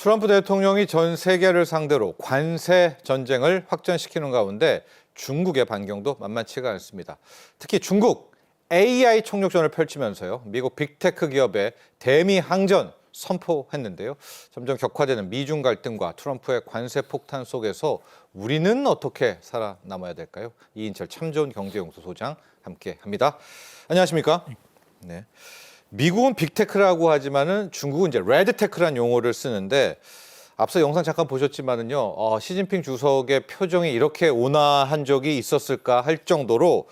트럼프 대통령이 전 세계를 상대로 관세 전쟁을 확전시키는 가운데 중국의 반경도 만만치가 않습니다. 특히 중국 AI 총력전을 펼치면서요. 미국 빅테크 기업의 대미 항전 선포했는데요. 점점 격화되는 미중 갈등과 트럼프의 관세 폭탄 속에서 우리는 어떻게 살아남아야 될까요? 이인철 참좋은 경제연구소장 함께합니다. 안녕하십니까? 네. 미국은 빅테크라고 하지만은 중국은 이제 레드테크라는 용어를 쓰는데 앞서 영상 잠깐 보셨지만은요. 시진핑 주석의 표정이 이렇게 온화한 적이 있었을까 할 정도로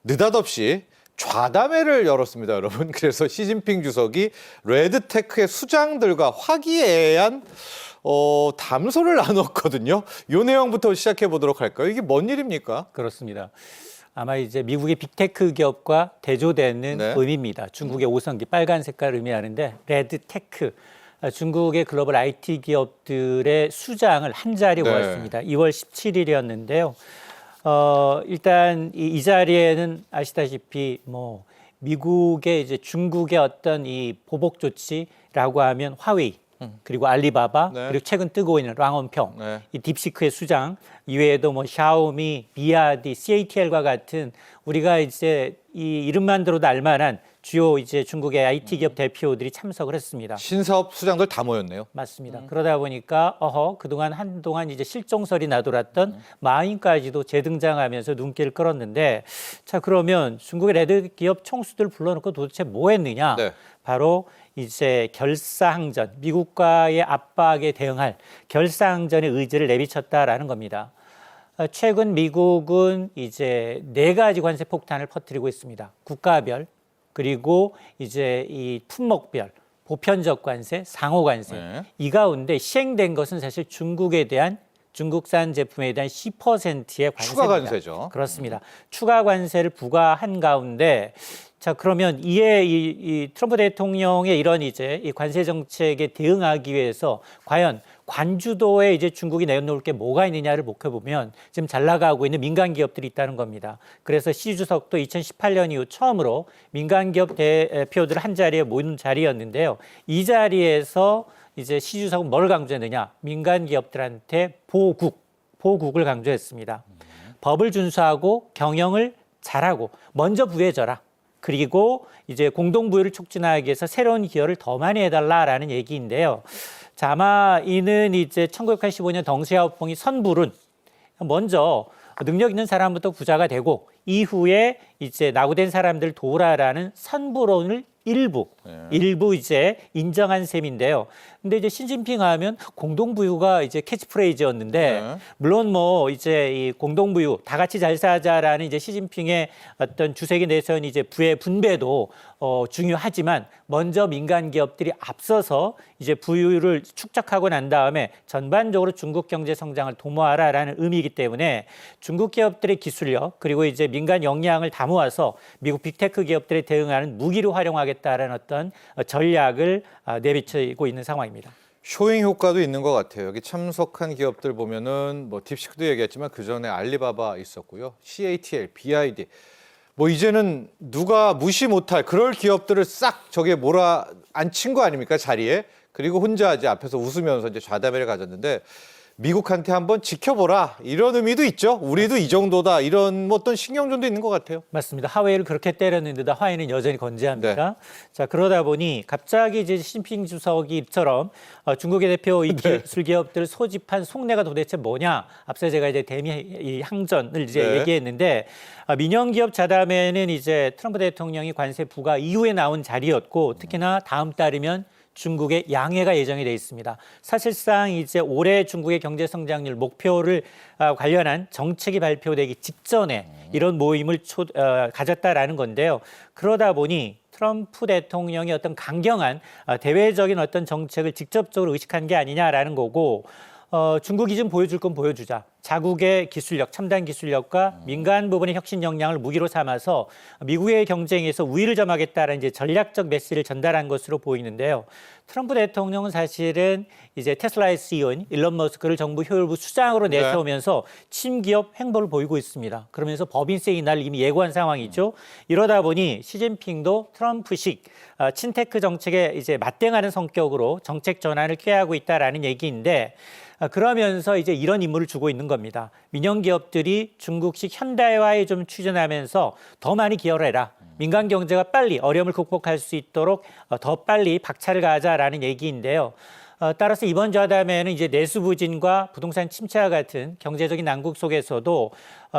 느닷없이 좌담회를 열었습니다, 여러분. 그래서 시진핑 주석이 레드테크의 수장들과 화기애애한 담소를 나눴거든요. 이 내용부터 시작해 보도록 할까요? 이게 뭔 일입니까? 그렇습니다. 아마 이제 미국의 빅테크 기업과 대조되는 네. 의미입니다. 중국의 5성기 빨간 색깔을 의미하는데 레드테크. 중국의 글로벌 IT 기업들의 수장을 한 자리에 네. 모았습니다. 2월 17일이었는데요. 일단 이 자리에는 아시다시피 뭐 미국의 이제 중국의 어떤 이 보복 조치라고 하면 화웨이 그리고 알리바바 네. 그리고 최근 뜨고 있는 랑원평 네. 이 딥시크의 수장 이외에도 뭐 샤오미, 비아디, CATL과 같은 우리가 이제 이 이름만 들어도 알만한 주요 이제 중국의 IT 기업 대표들이 참석을 했습니다. 신사업 수장들 다 모였네요. 맞습니다. 그러다 보니까 그동안 한동안 이제 실종설이 나돌았던 마윈까지도 재등장하면서 눈길을 끌었는데 자 그러면 중국의 레드 기업 총수들 불러놓고 도대체 뭐 했느냐? 네. 바로 이제 결사항전, 미국과의 압박에 대응할 결사항전의 의지를 내비쳤다라는 겁니다. 최근 미국은 이제 4가지 관세 폭탄을 퍼뜨리고 있습니다. 국가별, 그리고 이제 이 품목별, 보편적 관세, 상호 관세. 네. 이 가운데 시행된 것은 사실 중국에 대한 중국산 제품에 대한 10%의 관세입니다. 추가 관세죠. 그렇습니다. 추가 관세를 부과한 가운데 자 그러면 이 트럼프 대통령의 이런 이제 이 관세 정책에 대응하기 위해서 과연 관주도에 이제 중국이 내놓을 게 뭐가 있느냐를 목해보면 지금 잘 나가고 있는 민간 기업들이 있다는 겁니다. 그래서 시 주석도 2018년 이후 처음으로 민간 기업 대표들 한 자리에 모인 자리였는데요. 이 자리에서 이제 시 주석은 뭘 강조했느냐? 민간 기업들한테 보국을 강조했습니다. 법을 준수하고 경영을 잘하고 먼저 부해줘라. 그리고 이제 공동부유를 촉진하기 위해서 새로운 기여를 더 많이 해달라라는 얘기인데요. 자, 아마 이는 이제 1985년 덩시아오퐁이 선불은 먼저 능력 있는 사람부터 부자가 되고 이후에 이제 낙오된 사람들 도우라라는 선불론을 일부 이제 인정한 셈인데요. 근데 이제 시진핑 하면 공동부유가 이제 캐치프레이즈였는데 네. 물론 뭐 이제 이 공동부유 다 같이 잘 살자라는 이제 시진핑의 어떤 주석이 내세운 이제 부의 분배도 중요하지만 먼저 민간 기업들이 앞서서 이제 부유를 축적하고 난 다음에 전반적으로 중국 경제 성장을 도모하라라는 의미이기 때문에 중국 기업들의 기술력 그리고 이제 민간 역량을 다 모아서 미국 빅테크 기업들에 대응하는 무기로 활용하겠다라는 어떤 전략을 내비치고 있는 상황입니다. 쇼잉 효과도 있는 것 같아요. 여기 참석한 기업들 보면은 뭐 딥시크도 얘기했지만 그 전에 알리바바 있었고요, CATL, BID. 뭐 이제는 누가 무시 못할 그럴 기업들을 싹 저기에 몰아 앉힌 거 아닙니까, 자리에? 그리고 혼자 이제 앞에서 웃으면서 이제 좌담회를 가졌는데 미국한테 한번 지켜보라 이런 의미도 있죠. 우리도 이 정도다 이런 뭐 어떤 신경전도 있는 것 같아요. 맞습니다. 하웨이를 그렇게 때렸는데도 하웨이는 여전히 건재합니다. 자 그러다 보니 갑자기 이제 시진핑 주석이처럼 중국의 대표 이 기술 기업들을 소집한 속내가 도대체 뭐냐? 앞서 제가 이제 대미 이 항전을 이제 얘기했는데 민영 기업 자담회는 이제 트럼프 대통령이 관세 부과 이후에 나온 자리였고 특히나 다음 달이면 중국의 양해가 예정이 돼 있습니다. 사실상 이제 올해 중국의 경제 성장률 목표를 관련한 정책이 발표되기 직전에 이런 모임을 가졌다라는 건데요. 그러다 보니 트럼프 대통령이 어떤 강경한 대외적인 어떤 정책을 직접적으로 의식한 게 아니냐라는 거고 중국이 좀 보여줄 건 보여주자. 자국의 기술력, 첨단 기술력과 민간 부분의 혁신 역량을 무기로 삼아서 미국의 경쟁에서 우위를 점하겠다는 이제 전략적 메시지를 전달한 것으로 보이는데요. 트럼프 대통령은 사실은 이제 테슬라의 CEO인 일론 머스크를 정부 효율부 수장으로 내세우면서 친기업 행보를 보이고 있습니다. 그러면서 법인세 인하를 이미 예고한 상황이죠. 이러다 보니 시진핑도 트럼프식 친테크 정책에 이제 맞대응하는 성격으로 정책 전환을 꾀하고 있다라는 얘기인데 그러면서 이제 이런 임무를 주고 있는 겁니다. 민영 기업들이 중국식 현대화에 좀 추진하면서 더 많이 기여를 해라. 민간 경제가 빨리 어려움을 극복할 수 있도록 더 빨리 박차를 가하자라는 얘기인데요. 따라서 이번 좌담회는 이제 내수 부진과 부동산 침체와 같은 경제적인 난국 속에서도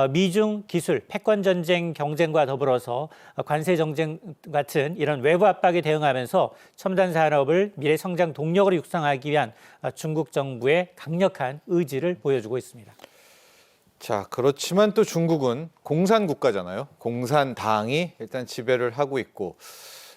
미중 기술 패권 전쟁 경쟁과 더불어서 관세 정쟁 같은 이런 외부 압박에 대응하면서 첨단 산업을 미래 성장 동력으로 육성하기 위한 중국 정부의 강력한 의지를 보여주고 있습니다. 자, 그렇지만 또 중국은 공산 국가잖아요. 공산당이 일단 지배를 하고 있고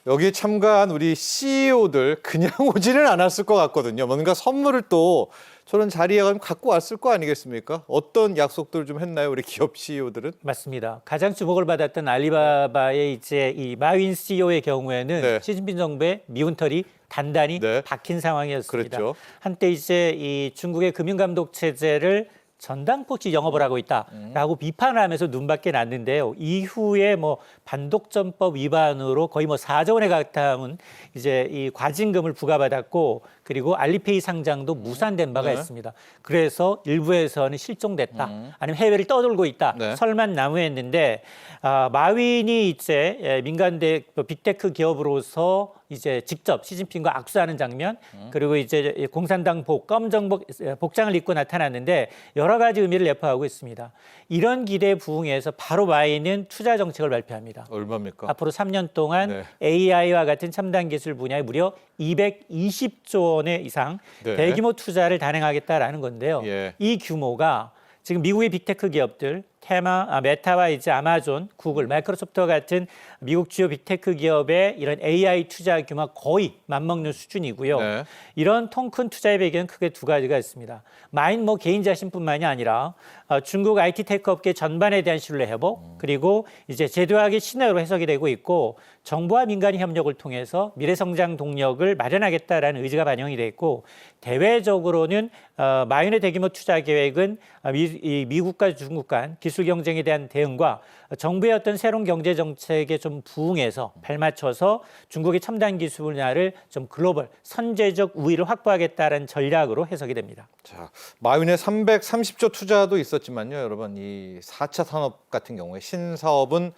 여기에 참가한 우리 CEO들 그냥 오지는 않았을 것 같거든요. 뭔가 선물을 또 저런 자리에 가면 갖고 왔을 거 아니겠습니까? 어떤 약속들을 좀 했나요, 우리 기업 CEO들은? 맞습니다. 가장 주목을 받았던 알리바바의 이제 이 마윈 CEO의 경우에는 네. 시진핑 정부의 미운 털이 단단히 네. 박힌 상황이었습니다. 그랬죠. 한때 이제 이 중국의 금융감독 체제를 전당포치 영업을 하고 있다라고 비판을 하면서 눈밖에 났는데요. 이후에 뭐 반독점법 위반으로 거의 뭐 4조 원에 가까운 이제 이 과징금을 부과받았고 그리고 알리페이 상장도 무산된 바가 네. 있습니다. 그래서 일부에서는 실종됐다, 아니면 해외를 떠돌고 있다, 네. 설만 난무했는데 마윈이 이제 민간대 빅테크 기업으로서 이제 직접 시진핑과 악수하는 장면, 그리고 이제 공산당 검정복 복장을 입고 나타났는데 여러 가지 의미를 내포하고 있습니다. 이런 기대에 부응해서 바로 마윈은 투자 정책을 발표합니다. 얼마입니까? 앞으로 3년 동안 네. AI와 같은 첨단 기술 분야에 무려 220조 원의 이상 네. 대규모 투자를 단행하겠다라는 건데요. 예. 이 규모가 지금 미국의 빅테크 기업들, 메타와 이제 아마존, 구글, 마이크로소프트와 같은 미국 주요 빅테크 기업의 이런 AI 투자 규모가 거의 맞먹는 수준이고요. 네. 이런 통 큰 투자의 배경은 크게 두 가지가 있습니다. 마인 뭐 개인 자신뿐만이 아니라 중국 IT 테크 업계 전반에 대한 신뢰 회복, 그리고 이제 제도학의 신뢰로 해석이 되고 있고 정부와 민간의 협력을 통해서 미래 성장 동력을 마련하겠다라는 의지가 반영이 돼 있고 대외적으로는 마윈의 대규모 투자 계획은 미국과 중국 간 기술 경쟁에 대한 대응과 정부의 어떤 새로운 경제 정책에 좀 부응해서 발맞춰서 중국의 첨단 기술 분야를 좀 글로벌 선제적 우위를 확보하겠다는 전략으로 해석이 됩니다. 자, 마윈의 330조 투자도 있었지만요, 여러분 이 4차 산업 같은 경우에 신사업은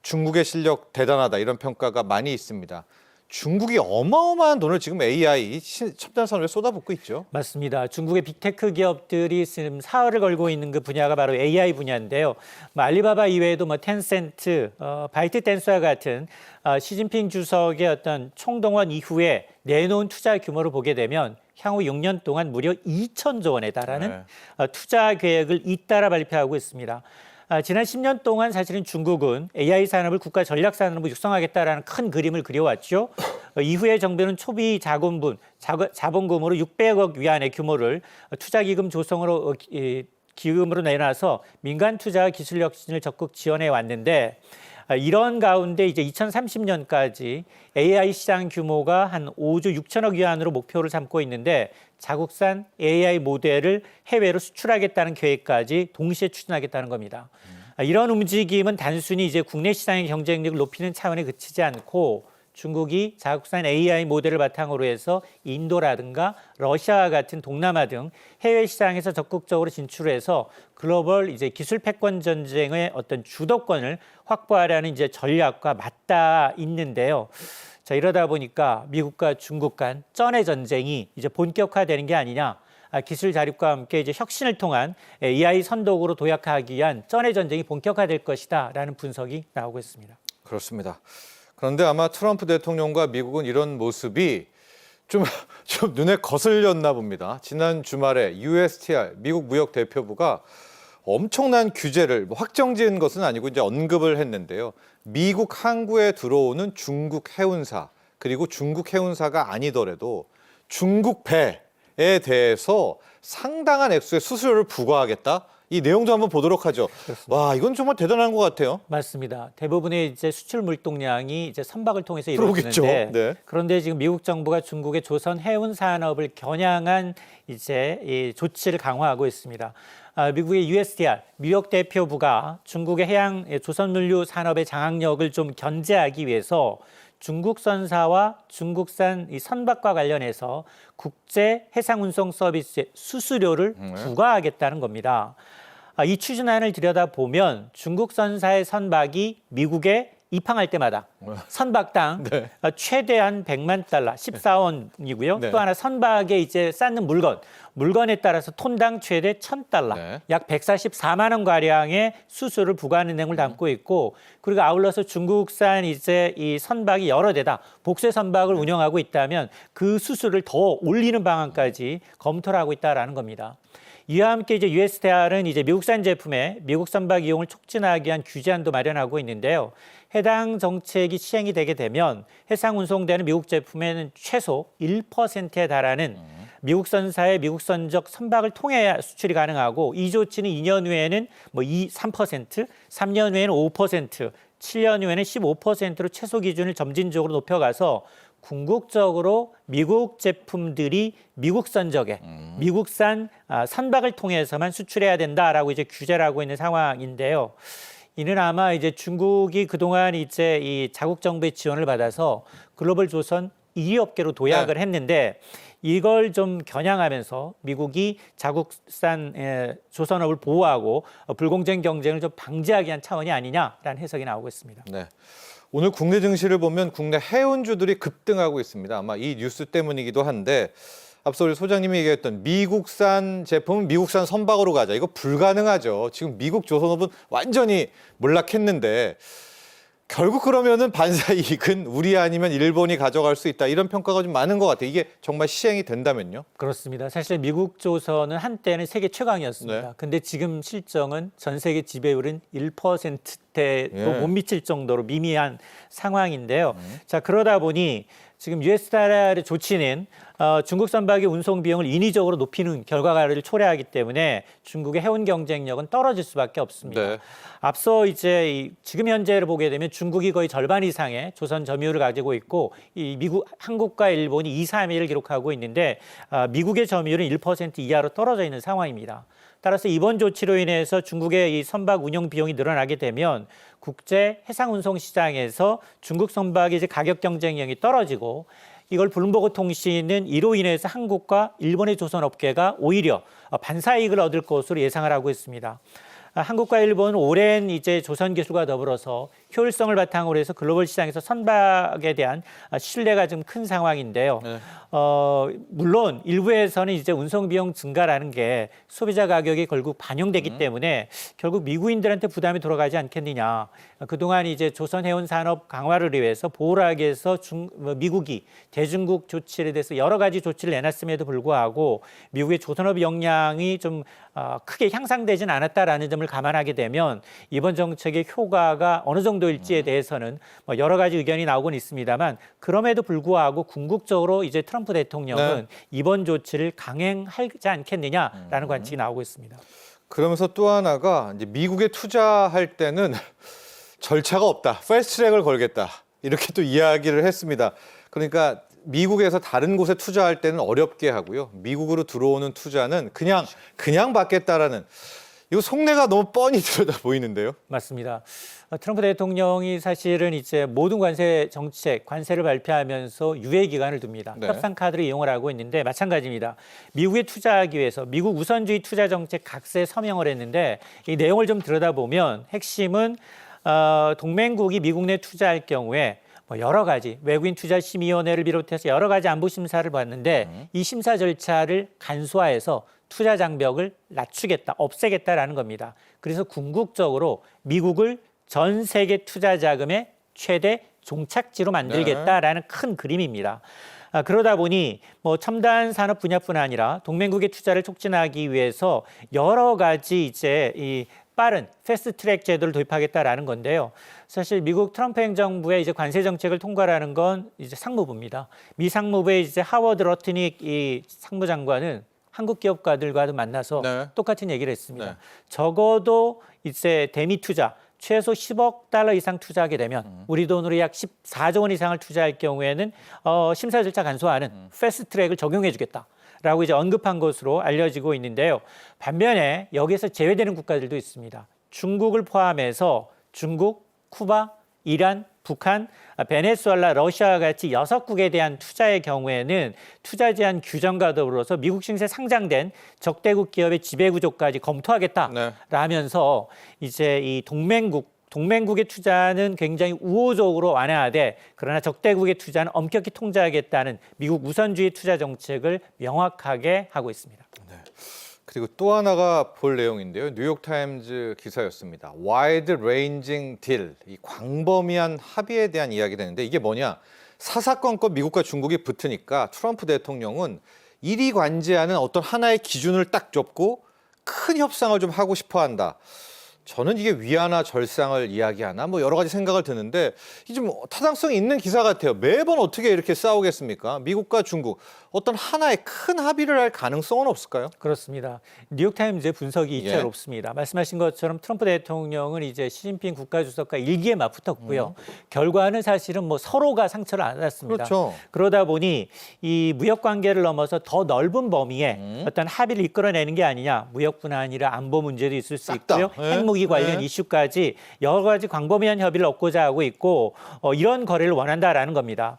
중국의 실력 대단하다 이런 평가가 많이 있습니다. 중국이 어마어마한 돈을 지금 AI 첨단 산업에 쏟아붓고 있죠. 맞습니다. 중국의 빅테크 기업들이 지금 사활을 걸고 있는 그 분야가 바로 AI 분야인데요. 알리바바 이외에도 텐센트, 바이트댄스와 같은 시진핑 주석의 어떤 총동원 이후에 내놓은 투자 규모를 보게 되면 향후 6년 동안 무려 2천조 원에 달하는 투자 계획을 잇따라 발표하고 있습니다. 지난 10년 동안 사실은 중국은 AI 산업을 국가 전략 산업으로 육성하겠다라는 큰 그림을 그려왔죠. 이후에 정부는 초비 자본금으로 600억 위안의 규모를 투자기금 조성으로 기금으로 내놔서 민간 투자 기술 혁신을 적극 지원해 왔는데 이런 가운데 이제 2030년까지 AI 시장 규모가 한 5조 6천억 위안으로 목표를 삼고 있는데 자국산 AI 모델을 해외로 수출하겠다는 계획까지 동시에 추진하겠다는 겁니다. 이런 움직임은 단순히 이제 국내 시장의 경쟁력을 높이는 차원에 그치지 않고 중국이 자국산 AI 모델을 바탕으로 해서 인도라든가 러시아와 같은 동남아 등 해외 시장에서 적극적으로 진출해서 글로벌 이제 기술 패권 전쟁의 어떤 주도권을 확보하려는 이제 전략과 맞닿아 있는데요. 자, 이러다 보니까 미국과 중국 간 쩐의 전쟁이 이제 본격화되는 게 아니냐. 기술 자립과 함께 이제 혁신을 통한 AI 선독으로 도약하기 위한 쩐의 전쟁이 본격화될 것이다라는 분석이 나오고 있습니다. 그렇습니다. 그런데 아마 트럼프 대통령과 미국은 이런 모습이 좀 눈에 거슬렸나 봅니다. 지난 주말에 USTR 미국 무역 대표부가 엄청난 규제를 확정지은 것은 아니고 이제 언급을 했는데요. 미국 항구에 들어오는 중국 해운사 그리고 중국 해운사가 아니더라도 중국 배에 대해서 상당한 액수의 수수료를 부과하겠다 이 내용도 한번 보도록 하죠. 와, 이건 정말 대단한 것 같아요. 맞습니다. 대부분의 이제 수출 물동량이 이제 선박을 통해서 그러겠죠. 이루어지는데 네. 그런데 지금 미국 정부가 중국의 조선 해운 산업을 겨냥한 이제 이 조치를 강화하고 있습니다. 미국의 USTR 뉴욕 대표부가 중국의 해양 조선물류 산업의 장악력을 좀 견제하기 위해서 중국선사와 중국산 이 선박과 관련해서 국제 해상운송 서비스의 수수료를 부과하겠다는 겁니다. 이 추진안을 들여다보면 중국선사의 선박이 미국에 입항할 때마다 선박당 네. 최대한 100만 달러, 14원이고요. 네. 또 하나 선박에 이제 쌓는 물건에 따라서 톤당 최대 1,000달러, 네. 약 144만 원 가량의 수수료를 부과하는 내용을 담고 있고, 그리고 아울러서 중국산 이제 이 선박이 여러 대다 복쇄 선박을 운영하고 있다면 그 수수료를 더 올리는 방안까지 검토를 하고 있다라는 겁니다. 이와 함께 이제 USTR은 이제 미국산 제품의 미국 선박 이용을 촉진하기 위한 규제안도 마련하고 있는데요. 해당 정책이 시행이 되게 되면 해상 운송되는 미국 제품에는 최소 1%에 달하는 미국 선사의 미국 선적 선박을 통해야 수출이 가능하고 이 조치는 2년 후에는 3%, 3년 후에는 5%, 7년 후에는 15%로 최소 기준을 점진적으로 높여가서 궁극적으로 미국 제품들이 미국 선적에 미국산 선박을 통해서만 수출해야 된다라고 이제 규제를 하고 있는 상황인데요. 이는 아마 이제 중국이 그동안 이제 이 자국 정부의 지원을 받아서 글로벌 조선 2위 업계로 도약을 했는데 이걸 좀 겨냥하면서 미국이 자국산 조선업을 보호하고 불공정 경쟁을 좀 방지하기 위한 차원이 아니냐라는 해석이 나오고 있습니다. 네. 오늘 국내 증시를 보면 국내 해운주들이 급등하고 있습니다. 아마 이 뉴스 때문이기도 한데 앞서 우리 소장님이 얘기했던 미국산 제품은 미국산 선박으로 가자. 이거 불가능하죠. 지금 미국 조선업은 완전히 몰락했는데 결국 그러면은 반사 이익은 우리 아니면 일본이 가져갈 수 있다. 이런 평가가 좀 많은 것 같아요. 이게 정말 시행이 된다면요? 그렇습니다. 사실 미국 조선은 한때는 세계 최강이었습니다. 네. 근데 지금 실정은 전 세계 지배율은 1%대도 못 미칠 정도로 미미한 상황인데요. 자, 그러다 보니 지금 USTR의 조치는 중국 선박의 운송 비용을 인위적으로 높이는 결과를 초래하기 때문에 중국의 해운 경쟁력은 떨어질 수밖에 없습니다. 네. 앞서 이제 지금 현재를 보게 되면 중국이 거의 절반 이상의 조선 점유율을 가지고 있고 이 미국, 한국과 일본이 2, 3위를 기록하고 있는데 미국의 점유율은 1% 이하로 떨어져 있는 상황입니다. 따라서 이번 조치로 인해서 중국의 이 선박 운영 비용이 늘어나게 되면 국제 해상 운송 시장에서 중국 선박의 이제 가격 경쟁력이 떨어지고 이걸 블룸버그 통신은 이로 인해서 한국과 일본의 조선업계가 오히려 반사이익을 얻을 것으로 예상을 하고 있습니다. 한국과 일본은 오랜 이제 조선 기술과 더불어서 효율성을 바탕으로 해서 글로벌 시장에서 선박에 대한 신뢰가 좀 큰 상황인데요. 네. 물론 일부에서는 이제 운송 비용 증가라는 게 소비자 가격에 결국 반영되기 때문에 결국 미국인들한테 부담이 돌아가지 않겠느냐. 그동안 이제 조선 해운 산업 강화를 위해서 보호를 하기 위해서 미국이 대중국 조치에 대해서 여러 가지 조치를 내놨음에도 불구하고 미국의 조선업 역량이 좀 크게 향상되진 않았다라는 점을 감안하게 되면 이번 정책의 효과가 어느 정도일지에 대해서는 여러 가지 의견이 나오곤 있습니다만 그럼에도 불구하고 궁극적으로 이제 트럼프 대통령은 이번 조치를 강행하지 않겠느냐라는 관측이 나오고 있습니다. 그러면서 또 하나가 이제 미국에 투자할 때는 절차가 없다. 패스트트랙을 걸겠다. 이렇게 또 이야기를 했습니다. 그러니까 미국에서 다른 곳에 투자할 때는 어렵게 하고요. 미국으로 들어오는 투자는 그냥 받겠다라는 이거 속내가 너무 뻔히 들여다 보이는데요. 맞습니다. 트럼프 대통령이 사실은 이제 모든 관세 정책, 관세를 발표하면서 유예 기간을 둡니다. 네. 협상 카드를 이용을 하고 있는데 마찬가지입니다. 미국에 투자하기 위해서 미국 우선주의 투자 정책 각세 서명을 했는데 이 내용을 좀 들여다보면 핵심은 동맹국이 미국 내 투자할 경우에 여러 가지 외국인 투자 심의위원회를 비롯해서 여러 가지 안보 심사를 받는데 이 심사 절차를 간소화해서 투자 장벽을 낮추겠다, 없애겠다라는 겁니다. 그래서 궁극적으로 미국을 전 세계 투자 자금의 최대 종착지로 만들겠다라는 큰 그림입니다. 그러다 보니 첨단 산업 분야뿐 아니라 동맹국의 투자를 촉진하기 위해서 여러 가지 이제 이 빠른 패스트트랙 제도를 도입하겠다라는 건데요. 사실 미국 트럼프 행정부의 이제 관세 정책을 통과하는 건 이제 상무부입니다. 미 상무부의 이제 하워드 러트닉 이 상무장관은 한국 기업가들과도 만나서 네. 똑같은 얘기를 했습니다. 네. 적어도 이제 대미 투자 최소 10억 달러 이상 투자하게 되면 우리 돈으로 약 14조 원 이상을 투자할 경우에는 심사 절차 간소화하는 패스트 트랙을 적용해 주겠다라고 이제 언급한 것으로 알려지고 있는데요. 반면에 여기서 제외되는 국가들도 있습니다. 중국을 포함해서 중국, 쿠바, 이란, 북한, 베네수엘라, 러시아와 같이 6국에 대한 투자의 경우에는 투자 제한 규정과 더불어서 미국 증시에 상장된 적대국 기업의 지배 구조까지 검토하겠다라면서 이제 이 동맹국의 투자는 굉장히 우호적으로 완화하되 그러나 적대국의 투자는 엄격히 통제하겠다는 미국 우선주의 투자 정책을 명확하게 하고 있습니다. 그리고 또 하나가 볼 내용인데요. 뉴욕타임즈 기사였습니다. Wide Ranging Deal, 이 광범위한 합의에 대한 이야기 되는데 이게 뭐냐? 사사건건 미국과 중국이 붙으니까 트럼프 대통령은 이리 관제하는 어떤 하나의 기준을 딱 좁고 큰 협상을 좀 하고 싶어 한다. 저는 이게 위안화 절상을 이야기하나 뭐 여러 가지 생각을 드는데 이게 좀 타당성이 있는 기사 같아요. 매번 어떻게 이렇게 싸우겠습니까? 미국과 중국 어떤 하나의 큰 합의를 할 가능성은 없을까요? 그렇습니다. 뉴욕타임즈의 분석이 이채롭습니다. 말씀하신 것처럼 트럼프 대통령은 이제 시진핑 국가주석과 일기에 맞붙었고요. 결과는 사실은 뭐 서로가 상처를 안 받았습니다. 그렇죠. 그러다 보니 이 무역 관계를 넘어서 더 넓은 범위에 어떤 합의를 이끌어내는 게 아니냐. 무역뿐 아니라 안보 문제도 있을 수 싹 다. 있고요. 네. 핵무기 관련 네. 이슈까지 여러 가지 광범위한 협의를 얻고자 하고 있고 이런 거래를 원한다라는 겁니다.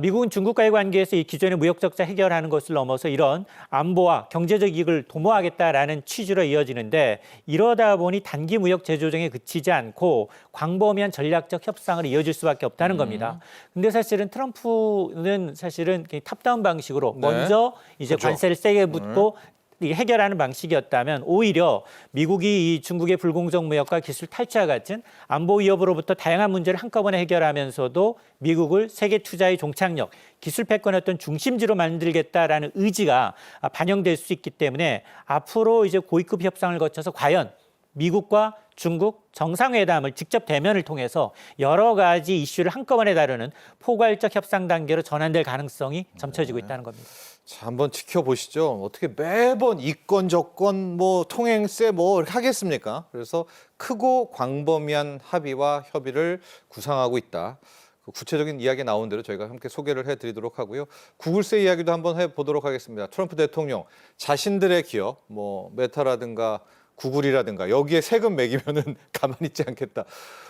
미국은 중국과의 관계에서 이 기존의 무역 적자 해결하는 것을 넘어서 이런 안보와 경제적 이익을 도모하겠다라는 취지로 이어지는데 이러다 보니 단기 무역 제조정에 그치지 않고 광범위한 전략적 협상을 이어질 수밖에 없다는 겁니다. 근데 사실은 트럼프는 사실은 탑다운 방식으로 네. 먼저 이제 그렇죠. 관세를 세게 붙고 이게 해결하는 방식이었다면 오히려 미국이 이 중국의 불공정 무역과 기술 탈취와 같은 안보 위협으로부터 다양한 문제를 한꺼번에 해결하면서도 미국을 세계 투자의 종착역, 기술 패권의 어떤 중심지로 만들겠다라는 의지가 반영될 수 있기 때문에 앞으로 이제 고위급 협상을 거쳐서 과연 미국과 중국 정상회담을 직접 대면을 통해서 여러 가지 이슈를 한꺼번에 다루는 포괄적 협상 단계로 전환될 가능성이 점쳐지고 있다는 겁니다. 자, 한번 지켜보시죠. 어떻게 매번 이건 저건 뭐 통행세 뭐 이렇게 하겠습니까? 그래서 크고 광범위한 합의와 협의를 구상하고 있다. 그 구체적인 이야기 나온 대로 저희가 함께 소개를 해드리도록 하고요. 구글세 이야기도 한번 해보도록 하겠습니다. 트럼프 대통령 자신들의 기업, 뭐 메타라든가 구글이라든가 여기에 세금 매기면은 가만히 있지 않겠다.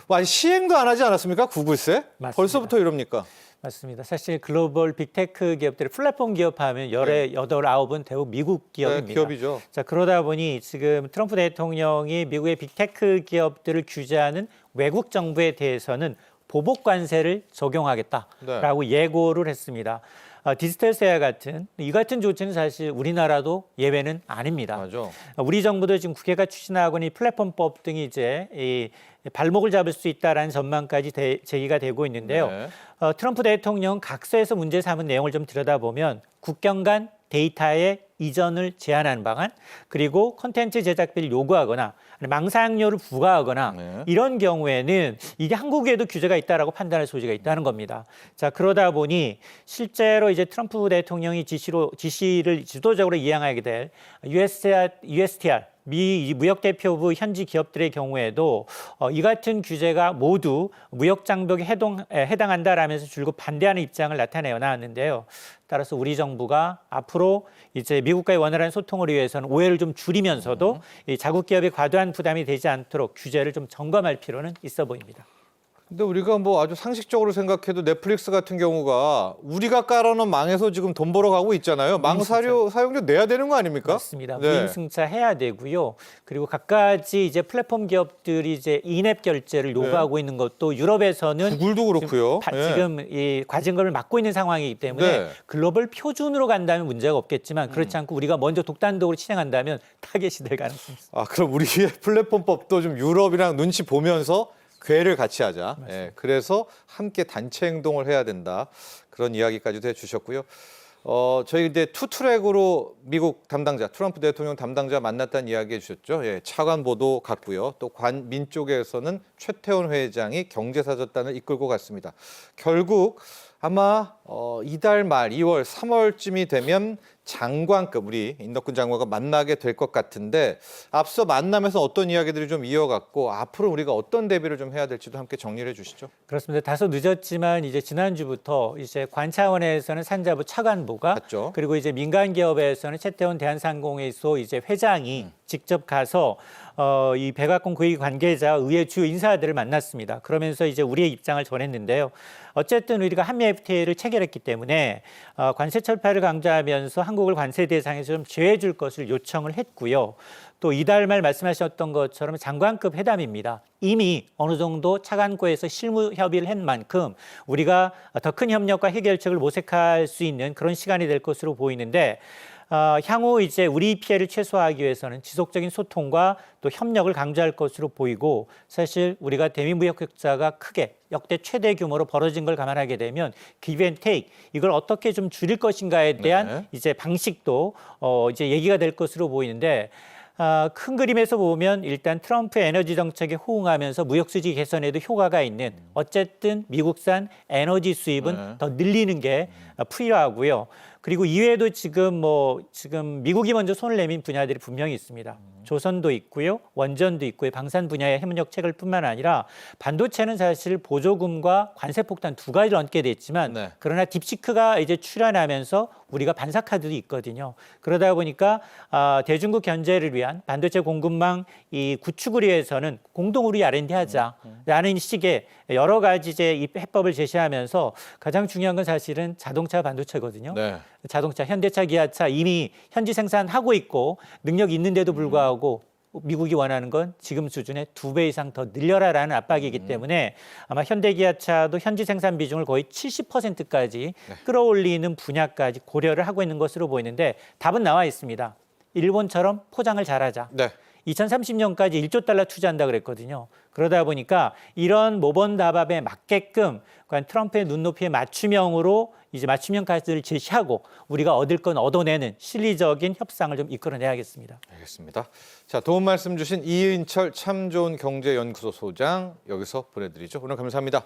뭐 아직 시행도 안 하지 않았습니까? 구글세? 맞습니다. 벌써부터 이럽니까? 맞습니다. 사실 글로벌 빅테크 기업들의 플랫폼 기업하면 열의 여덟 아홉은 대부분 미국 기업입니다. 네, 기업이죠. 자, 그러다 보니 지금 트럼프 대통령이 미국의 빅테크 기업들을 규제하는 외국 정부에 대해서는 보복 관세를 적용하겠다라고 예고를 했습니다. 디지털세와 같은 이 같은 조치는 사실 우리나라도 예외는 아닙니다. 맞아. 우리 정부도 지금 국회가 추진하고 있는 이 플랫폼법 등이 이제 이 발목을 잡을 수 있다라는 전망까지 제기가 되고 있는데요. 네. 트럼프 대통령 각서에서 문제 삼은 내용을 좀 들여다보면 국경 간 데이터의 이전을 제한하는 방안, 그리고 콘텐츠 제작비를 요구하거나 망사용료를 부과하거나 네. 이런 경우에는 이게 한국에도 규제가 있다라고 판단할 소지가 있다는 겁니다. 자, 그러다 보니 실제로 이제 트럼프 대통령이 지시를 지도적으로 이행하게 될 USTR 미 무역대표부 현지 기업들의 경우에도 이 같은 규제가 모두 무역 장벽에 해당한다라면서 줄곧 반대하는 입장을 나타내어 나왔는데요. 따라서 우리 정부가 앞으로 이제 미국과의 원활한 소통을 위해서는 오해를 좀 줄이면서도 이 자국 기업의 과도한 부담이 되지 않도록 규제를 좀 점검할 필요는 있어 보입니다. 근데 우리가 뭐 아주 상식적으로 생각해도 넷플릭스 같은 경우가 우리가 깔아놓은 망에서 지금 돈 벌어가고 있잖아요. 망 사용료 내야 되는 거 아닙니까? 맞습니다. 네. 무임승차 해야 되고요. 그리고 갖가지 이제 플랫폼 기업들이 이제 인앱 결제를 요구하고 있는 것도 유럽에서는 구글도 그렇고요. 지금 이 과징금을 막고 있는 상황이기 때문에 네. 글로벌 표준으로 간다면 문제가 없겠지만 그렇지 않고 우리가 먼저 독단적으로 진행한다면 타겟이 될 가능성이 있습니다. 아, 그럼 우리의 플랫폼법도 좀 유럽이랑 눈치 보면서 궤를 같이 하자. 예, 그래서 함께 단체 행동을 해야 된다. 그런 이야기까지도 해주셨고요. 저희 근데 투트랙으로 미국 담당자, 트럼프 대통령 담당자 만났다는 이야기 해주셨죠. 예, 차관 보도 갔고요. 또 민 쪽에서는 최태원 회장이 경제사절단을 이끌고 갔습니다. 결국 아마 이달 말 2월, 3월쯤이 되면 장관급 우리 인덕근 장관과 만나게 될 것 같은데 앞서 만나면서 어떤 이야기들이 좀 이어갔고 앞으로 우리가 어떤 대비를 좀 해야 될지도 함께 정리를 해주시죠. 그렇습니다. 다소 늦었지만 이제 지난주부터 이제 관 차원에서는 산자부 차관보가 맞죠? 그리고 이제 민간 기업에서는 최태원 대한상공회소 이제 회장이 직접 가서 이 백악관 고위 관계자 의회 주요 인사들을 만났습니다. 그러면서 이제 우리의 입장을 전했는데요. 어쨌든 우리가 한미 FTA를 체결했기 때문에 관세 철폐를 강조하면서 한국을 관세 대상에서 좀 제외해 줄 것을 요청을 했고요. 또 이달 말 말씀하셨던 것처럼 장관급 회담입니다. 이미 어느 정도 차관고에서 실무 협의를 한 만큼 우리가 더 큰 협력과 해결책을 모색할 수 있는 그런 시간이 될 것으로 보이는데 향후 이제 우리 피해를 최소화하기 위해서는 지속적인 소통과 또 협력을 강조할 것으로 보이고 사실 우리가 대미무역 흑자가 크게 역대 최대 규모로 벌어진 걸 감안하게 되면 give and take 이걸 어떻게 좀 줄일 것인가에 대한 네. 이제 방식도 이제 얘기가 될 것으로 보이는데 큰 그림에서 보면 일단 트럼프의 에너지 정책에 호응하면서 무역 수지 개선에도 효과가 있는 어쨌든 미국산 에너지 수입은 네. 더 늘리는 게 필요하고요. 그리고 이외에도 지금 미국이 먼저 손을 내민 분야들이 분명히 있습니다. 조선도 있고요, 원전도 있고요, 방산 분야의 협력 체결뿐만 아니라 반도체는 사실 보조금과 관세 폭탄 두 가지를 얹게 됐지만 네. 그러나 딥시크가 이제 출현하면서 우리가 반사카드도 있거든요. 그러다 보니까 대중국 견제를 위한 반도체 공급망 이 구축을 위해서는 공동으로 R&D하자라는 식의 여러 가지 이제 이 해법을 제시하면서 가장 중요한 건 사실은 자동차 반도체거든요. 네. 자동차, 현대차, 기아차 이미 현지 생산하고 있고 능력이 있는데도 불구하고 미국이 원하는 건 지금 수준의 2배 이상 더 늘려라라는 압박이기 때문에 아마 현대기아차도 현지 생산 비중을 거의 70%까지 끌어올리는 분야까지 고려를 하고 있는 것으로 보이는데 답은 나와 있습니다. 일본처럼 포장을 잘하자. 네. 2030년까지 1조 달러 투자한다 그랬거든요. 그러다 보니까 이런 모범답안에 맞게끔 트럼프의 눈높이에 맞춤형으로 이제 맞춤형 카드를 제시하고 우리가 얻을 건 얻어내는 실리적인 협상을 좀 이끌어내야겠습니다. 알겠습니다. 자, 도움 말씀 주신 이은철 참 좋은 경제연구소 소장 여기서 보내드리죠. 오늘 감사합니다.